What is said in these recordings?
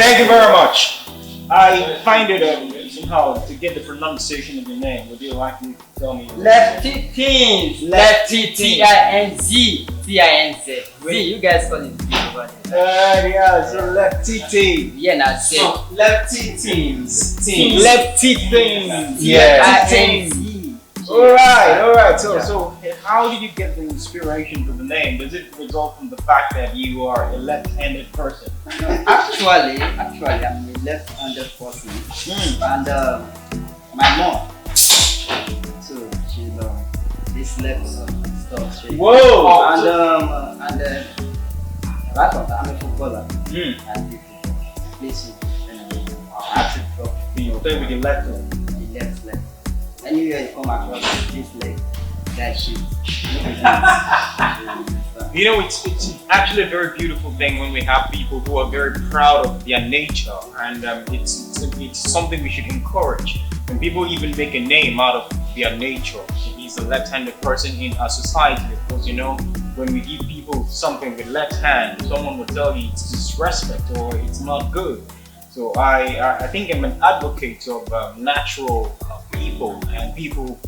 Thank you very much. I find it somehow to get the pronunciation of your name. Would you like to tell me? Leftytinz. Leftytinz. Tinz. You guys call it over there. Yeah, so Leftytinz. Yeah, that's it. Leftytinz. Leftytinz. Yeah. Leftytinz. Alright. So how did you get the inspiration for the name? Does it result from the fact that you are a left-handed person? Actually, I'm a left-handed person, and my mom, so she's this left stuff. Whoa! And right from I'm a footballer. I play football. I have to drop. You play with your left leg. The left leg. Anywhere you come across this leg, that shit. You know, it's actually a very beautiful thing when we have people who are very proud of their nature, and it's something we should encourage. When people even make a name out of their nature, if he's a left-handed person in our society, of course, you know, when we give people something with left hand, someone will tell you it's disrespect or it's not good. So I think I'm an advocate of natural people and people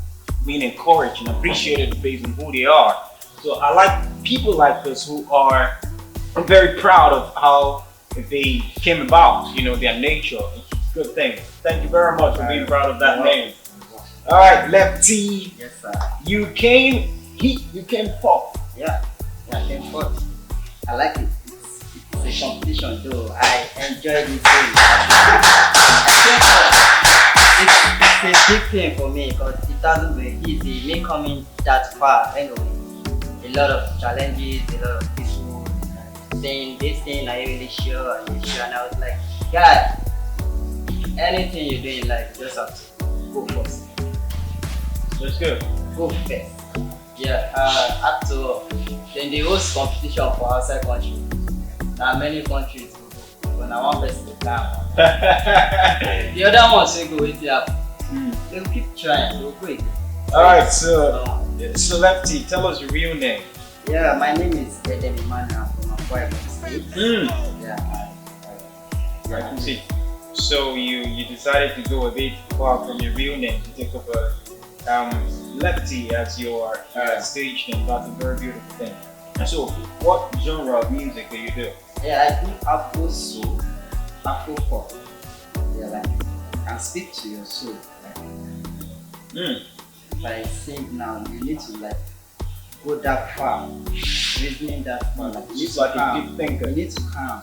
being encouraged and appreciated based on who they are. So I like people like this who are very proud of how they came about, you know, their nature. It's a good thing. Thank you very much for being proud of that name. All right, Lefty. Yes, sir. You came heat, you came pop. Yeah, I came first. I like it. It's a competition though. I enjoy this thing. It's a big thing for me because it hasn't been easy. Me coming that far anyway. A lot of challenges, a lot of people saying this thing, are you really sure? Are you sure? And I was like, God, anything you do in life, you just have to go first. That's good. Go first. Yeah, after all, then the host competition for outside country. Now many countries go, but now one person will come. The other ones will go with you. They'll keep trying, they'll go again. Alright, so Lefty, tell us your real name. Yeah, my name is Edem Emmanuel from Afromusic State. Yeah, I can see. So you decided to go a bit far from your real name to take up a Lefty as your stage name. That's a very beautiful thing. And so, what genre of music do you do? Yeah, I do Afro soul, Afro pop. Yeah, like I can speak to your soul. Like, if I sing now, you need to like go that far, reasoning that far. Like, you need to like calm. a deep thinker. You need to calm.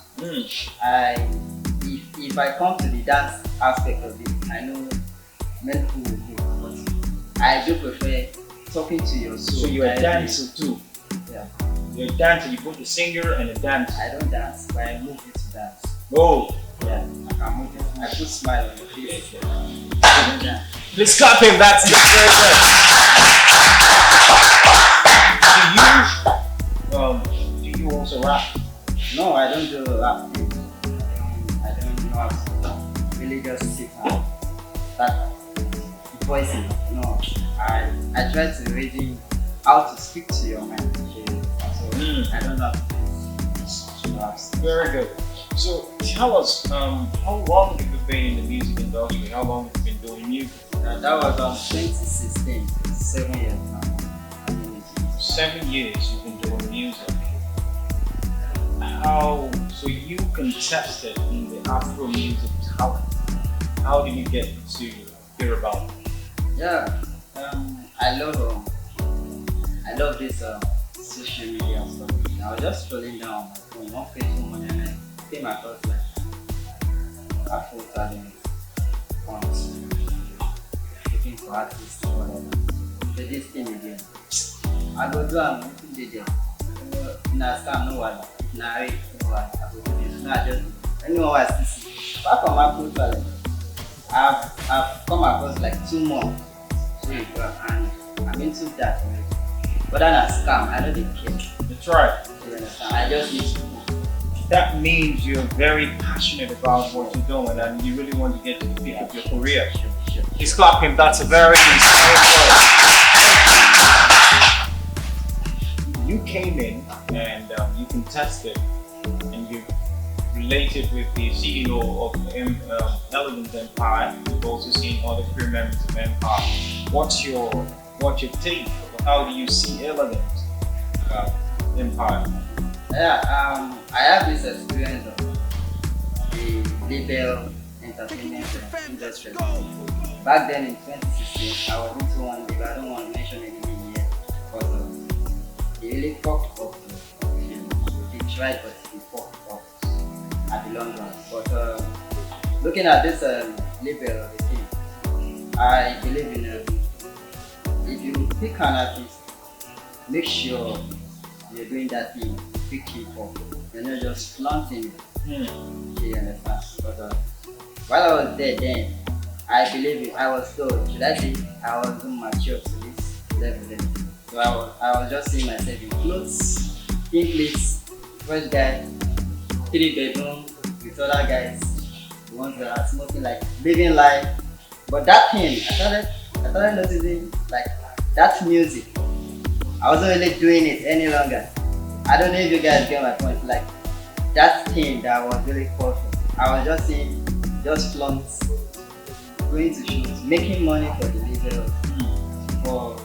If I come to the dance aspect of it, I know many people will do, but I do prefer talking to your soul. So you're a dancer too. Yeah. You're a dancer. You both a singer and a dancer. I don't dance, but I move it to dance. Oh. Yeah. I move it. I put smile on your face. Yeah. Let's clap him. That's very good. Do you also rap? No, I don't do rap. I don't know how to really just sit and start voicing. No, I try to read how to speak to your mind. So I don't know how to rap. Very good. So tell us, how long have you been in the music industry? How long have you been doing music? That was 2016, 7 years now. 7 years you've been doing music. So you contested in the Afromusic talent. How did you get to hear about it? Yeah, I love this social media stuff. I was just scrolling down on my phone, one Facebook one, and I came across like Afro talent funds, looking for artists or whatever. So this thing again, I go do am wetin dey there. Na scam no wahala. Na rate no wahala. I go do this. Na just anyone wey I still see. Apart from Afro talent, I've come across like 2 more. And I'm into that already. But then a scam, I don't even care. That's right. I just need to move. That means you're very passionate about what you're doing and you really want to get to the peak of your career. Sure. He's clapping. That's a very inspiring word. You came in and you contested and you related with the CEO of Elegant Empire. We've also seen other crew members of Empire. What's your take? How do you see Elegant Empire? Yeah, I have this experience of the label entertainment industry. Back then in 2016, I was into one label. I don't want to mention any name here, but they really fucked up. They tried, but they fucked up at the long run. But looking at this label of the thing, I believe in if you pick an artist, make sure you're doing that thing, pick hip hop. You're not just flaunting it. You understand? But while I was there then, I believe it. I was told, should I say I wasn't mature to this level then. So I was just seeing myself in clothes, in place, first guy, 3 bedroom with other guys, the ones that are smoking, like living life. But that thing, I started noticing like that music. I wasn't really doing it any longer. I don't know if you guys get my point. Like that thing that was really perfect. I was just seeing, just flunks, going to shows, making money for the label, for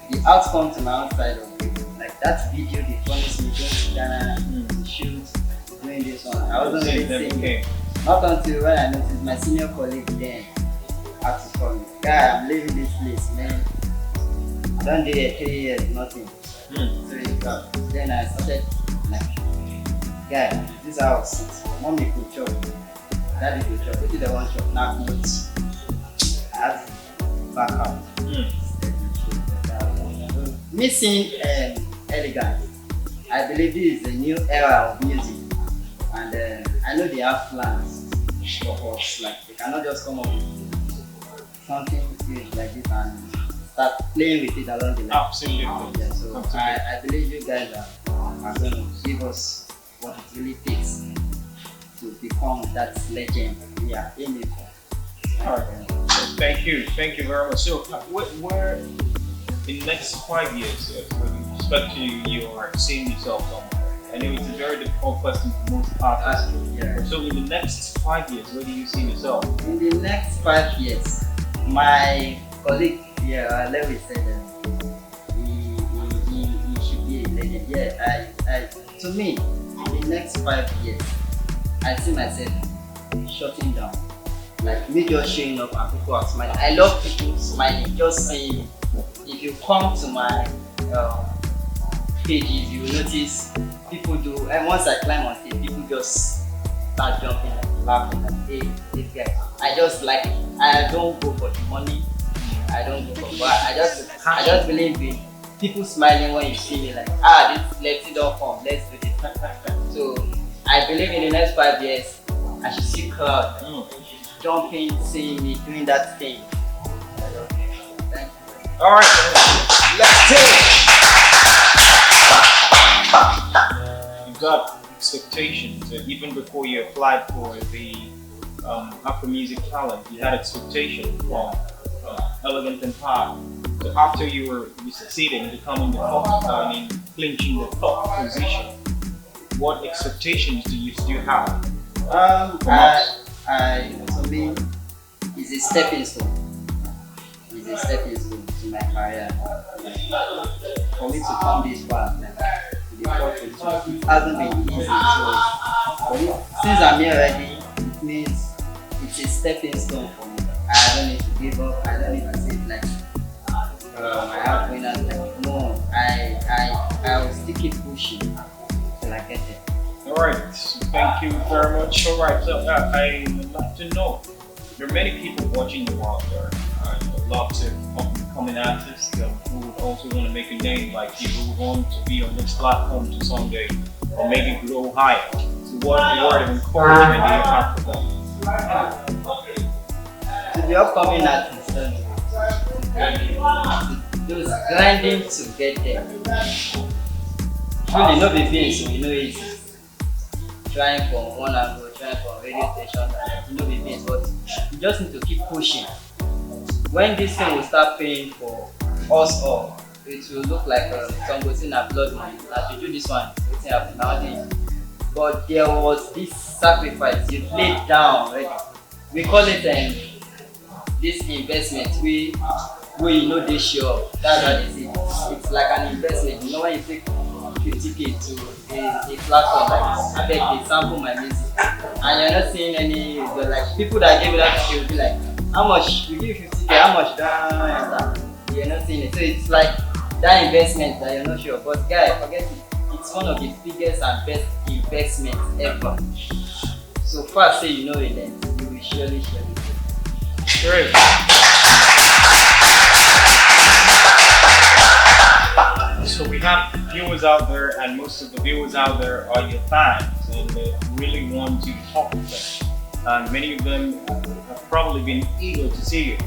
the outcome to my own side of it. Like that video they promised me, going to Ghana, to shoot, doing this one. I wasn't really seeing it. Not until when I noticed my senior colleague then had to call me. Guy, I'm leaving this place, man. I don't do it 3 years, nothing. So then I started like, guy, this is how I sit. Mommy could chop, daddy could chop. This is the one chop, now notes. I have to back up. Missing elegance. I believe this is a new era of music, and I know they have plans for us. Like they cannot just come up with something huge like this and start playing with it along the line. Absolutely. Yeah, so I believe you guys are going to give us what it really takes to become that legend we are aiming for. Alright. Thank you very much. So, where in the next 5 years, with respect to your seeing yourself somewhere? I know it's a very difficult question for most artists. So, in the next 5 years, where do you see yourself? In the next 5 years, my colleague here, Lewis said he should be a legend. Yeah, to me, in the next 5 years, I see myself shutting down. Like me just showing up and people are smiling. I love people smiling, just seeing me. If you come to my pages, you will notice people do, and once I climb on stage, people just start jumping and laughing and hey, this guy. I just like it. I don't go for the money. I don't go for, but I just believe in people smiling when you see me, like, this let's don't come, let's do this. So I believe in the next 5 years, I should see crowd jumping, seeing me doing that thing. Thank you. All right, Leftytinz. You got expectations. Even before you applied for the Afromusic talent, you had expectations from Elegant Empire. So after you succeeded in becoming the top, in clinching the top position, what expectations do you still have? To me, it's a stepping stone. It's a stepping stone to my career. For me to come this far, to the top position, it hasn't been easy. So, for me, since I'm here already, it means it's a stepping stone for me. I don't need to give up. I don't need to say like I have winners. Like no, I will still keep pushing till I get there. Alright, so thank you very much. Alright, so I would like to know, there are many people watching you out there, lots of up-and-coming artists who would also want to make a name like you, who want to be on this platform to someday, or maybe grow higher. So what word of encouragement do you have for them? To the upcoming artists, those grinding to get there. Truly, no be beans, so you know it's trying from one angle, trying from radio station, you know be beans, but you just need to keep pushing. When this thing will start paying for us all, it will look like some goes in a blood money. As you do this one, it's happening nowadays. but there was this sacrifice you laid down. Right? We call it this investment. We know they sure. That's what they say. It's like an investment. You know when you take 50k to a platform like I beg they sample my music and you're not seeing any but like people that give it up to you will be like, how much? We give you 50k, how much? That? You're not seeing it. So it's like that investment that you're not sure. But guy, forget it. It's one of the biggest and best investments ever. So far say you know it then you will surely. Great. So we have viewers out there, and most of the viewers out there are your fans, and they really want to talk to them. And many of them have probably been eager to see you,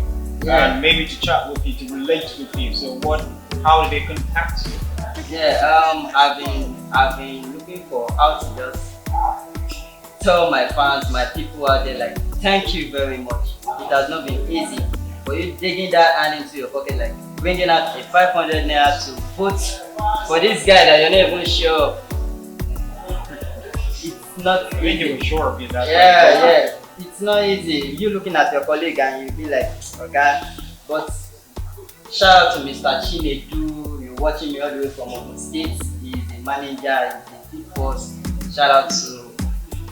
and maybe to chat with you, to relate with you. So how do they contact you? Yeah, I've been looking for how to just tell my fans, my people out there, like, thank you very much. It has not been easy for you digging that hand into your pocket, like bringing out a 500 naira to vote for this guy that you're not even sure. It's not easy. You're sure of it, that's yeah. It's not easy. You looking at your colleague and you be like, okay. But shout out to Mr. Chinedu. You're watching me all the way from Ogun State. He's a manager, he's a big boss. Shout out to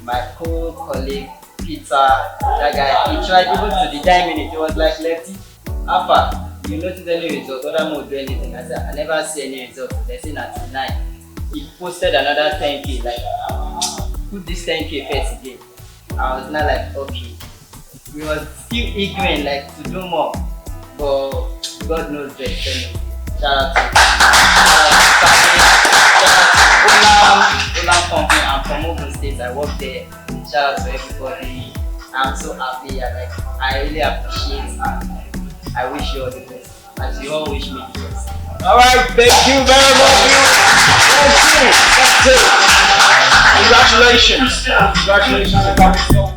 my co-colleague Peter. That guy, he tried even to the time minute. He was like, Lefty, Alpha, you notice any result? Other mode do anything? I said, I never see any result. They say 99. He posted another 10k. Like, put this 10k first again. I was not like, okay. We were still ignorant, like to do more. But God knows best. Shout out to Olam Company. I'm from Ogun State. I work there. Shout out to everybody. I'm so happy. I really appreciate and I wish you all the best. As you all wish me the best. Alright, thank you very much. That's it. Congratulations. Congratulations.